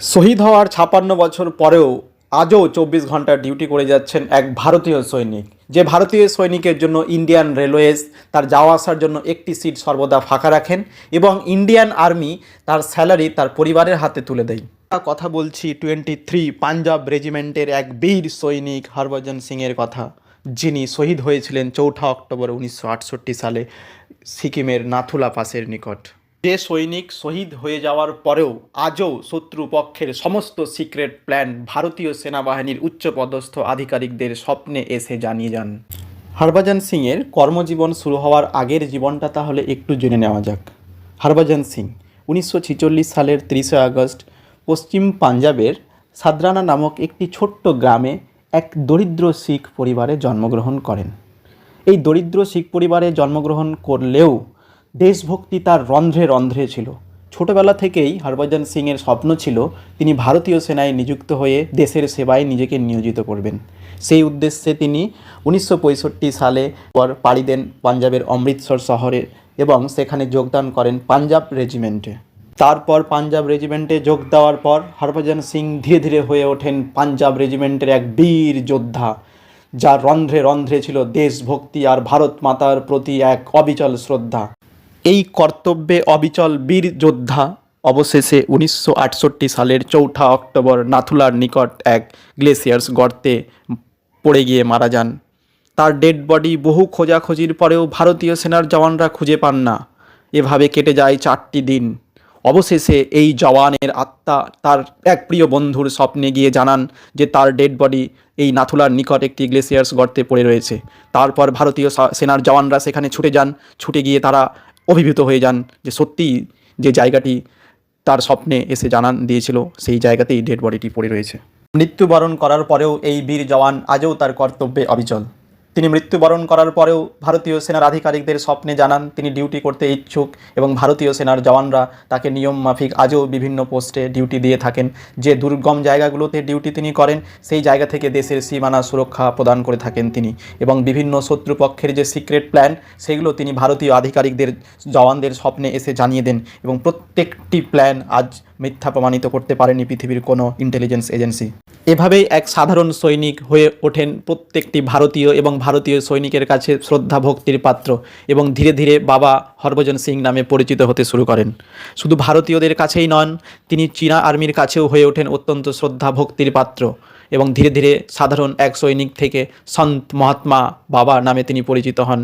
শহীদ হওয়ার ৫৬ বছর পরেও আজও ২৪ ঘন্টা ডিউটি করে যাচ্ছেন এক ভারতীয় সৈনিক, যে ভারতীয় সৈনিকের জন্য ইন্ডিয়ান রেলওয়েজ তার যাওয়া আসার জন্য একটি সিট সর্বদা ফাঁকা রাখেন এবং ইন্ডিয়ান আর্মি তার স্যালারি তার পরিবারের হাতে তুলে দেয়। কথা বলছি 23 পাঞ্জাব রেজিমেন্টের এক বীর সৈনিক হরভজন সিংয়ের কথা, যিনি শহীদ হয়েছিলেন ৪ঠা অক্টোবর ১৯৬৮ সালে সিকিমের নাথুলা পাসের নিকট। যে সৈনিক শহীদ হয়ে যাওয়ার পরেও আজও শত্রুপক্ষের সমস্ত সিক্রেট প্ল্যান ভারতীয় সেনাবাহিনীর উচ্চপদস্থ আধিকারিকদের স্বপ্নে এসে জানিয়ে যান। হরভজন সিংয়ের কর্মজীবন শুরু হওয়ার আগের জীবনটা তাহলে একটু জেনে নেওয়া যাক। হরভজন সিং ১৯৪৬ সালের ৩০শে আগস্ট পশ্চিম পাঞ্জাবের সাদরানা নামক একটি ছোট্ট গ্রামে এক দরিদ্র শিখ পরিবারে জন্মগ্রহণ করেন। এই দরিদ্র শিখ পরিবারে জন্মগ্রহণ করলেও দেশভক্তি তার রন্ধ্রে রন্ধ্রে ছিল। ছোটবেলা থেকেই হরভজন সিংয়ের স্বপ্ন ছিল তিনি ভারতীয় সেনায় নিযুক্ত হয়ে দেশের সেবায় নিজেকে নিয়োজিত করবেন। সেই উদ্দেশ্যে তিনি ১৯৬৫ সালে পর পাড়ি দেন পাঞ্জাবের অমৃতসর শহরে এবং সেখানে যোগদান করেন পাঞ্জাব রেজিমেন্টে। তারপর পাঞ্জাব রেজিমেন্টে যোগ দেওয়ার পর হরভজন সিং ধীরে ধীরে হয়ে ওঠেন পাঞ্জাব রেজিমেন্টের এক বীর যোদ্ধা, যার রন্ধ্রে রন্ধ্রে ছিল দেশভক্তি আর ভারত মাতার প্রতি এক অবিচল শ্রদ্ধা। এই কর্তব্যে অবিচল বীর যোদ্ধা অবশেষে ১৯৬৮ সালের ৪ঠা অক্টোবর নাথুলার নিকট এক গ্লেসিয়ার্স গর্তে পড়ে গিয়ে মারা যান। তার ডেড বডি বহু খোঁজাখুঁজির পরেও ভারতীয় সেনার জওয়ানরা খুঁজে পান না। এভাবে কেটে যায় ৪টি দিন। অবশেষে এই জওয়ানের আত্মা তার এক প্রিয় বন্ধুর স্বপ্নে গিয়ে জানান যে তার ডেড বডি এই নাথুলার নিকট একটি গ্লেসিয়ার্স গর্তে পড়ে রয়েছে। তারপর ভারতীয় সেনার জওয়ানরা সেখানে ছুটে গিয়ে তারা অভিভূত হয়ে যান যে সত্যিই যে জায়গাটি তার স্বপ্নে এসে জানান দিয়েছিল সেই জায়গাতেই ডেড বডিটি পড়ে রয়েছে। মৃত্যুবরণ করার পরেও এই বীর জওয়ান আজও তার কর্তব্যে অবিচল। তিনি মৃত্যুবরণ করার পরেও ভারতীয় সেনার আধিকারিকদের স্বপ্নে জানান তিনি ডিউটি করতে ইচ্ছুক এবং ভারতীয় সেনার জওয়ানরা তাকে নিয়ম মাফিক আজও বিভিন্ন পোস্টে ডিউটি দিয়ে থাকেন। যে দুর্গম জায়গাগুলোতে ডিউটি তিনি করেন সেই জায়গা থেকে দেশের সীমানা সুরক্ষা প্রদান করে থাকেন তিনি, এবং বিভিন্ন শত্রুপক্ষের যে সিক্রেট প্ল্যান সেগুলো তিনি ভারতীয় আধিকারিকদের জওয়ানদের স্বপ্নে এসে জানিয়ে দেন, এবং প্রত্যেকটি প্ল্যান আজ মিথ্যা প্রমাণিত করতে পারেনি পৃথিবীর কোনো ইন্টেলিজেন্স এজেন্সি। এভাবেই এক সাধারণ সৈনিক হয়ে ওঠেন প্রত্যেকটি ভারতীয় এবং ভারতীয় সৈনিকের কাছে শ্রদ্ধা ভক্তির পাত্র, এবং ধীরে ধীরে বাবা হরভজন সিং নামে পরিচিত হতে শুরু করেন। শুধু ভারতীয়দের কাছেই নন, তিনি চীনা আর্মির কাছেও হয়ে ওঠেন অত্যন্ত শ্রদ্ধা ভক্তির পাত্র, এবং ধীরে ধীরে সাধারণ এক সৈনিক থেকে সন্ত মহাত্মা বাবা নামে তিনি পরিচিত হন।